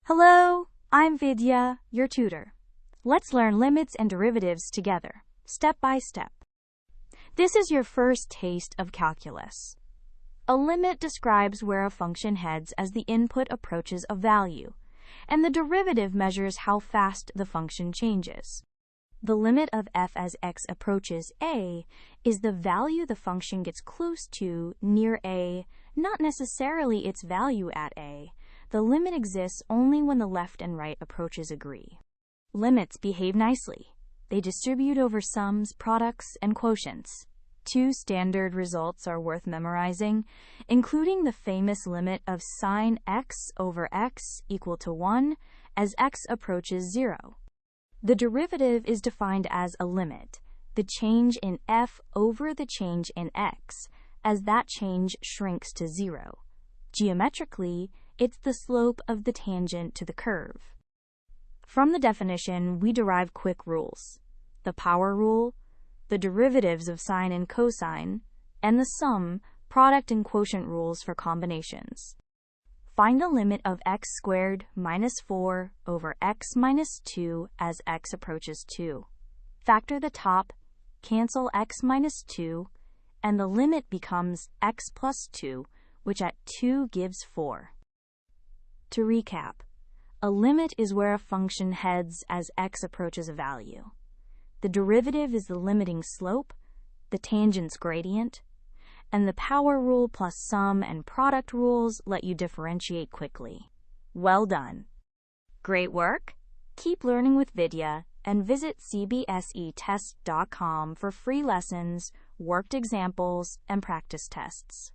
Hello, I'm Vidya, your tutor. Let's learn limits and derivatives together, step by step. This is your first taste of calculus. A limit describes where a function heads as the input approaches a value, and the derivative measures how fast the function changes. The limit of f as x approaches a is the value the function gets close to near a, not necessarily its value at a. The limit exists only when the left and right approaches agree. Limits behave nicely. They distribute over sums, products, and quotients. Two standard results are worth memorizing, including the famous limit of sine x over x equal to 1 as x approaches 0. The derivative is defined as a limit, the change in f over the change in x, as that change shrinks to 0. Geometrically, it's the slope of the tangent to the curve. From the definition, we derive quick rules: the power rule, the derivatives of sine and cosine, and the sum, product, and quotient rules for combinations. Find the limit of x squared minus 4 over x minus 2 as x approaches 2. Factor the top, cancel x minus 2, and the limit becomes x plus 2, which at 2 gives 4. To recap, a limit is where a function heads as x approaches a value. The derivative is the limiting slope, the tangent's gradient, and the power rule plus sum and product rules let you differentiate quickly. Well done! Great work! Keep learning with Vidya and visit CBSETest.com for free lessons, worked examples, and practice tests.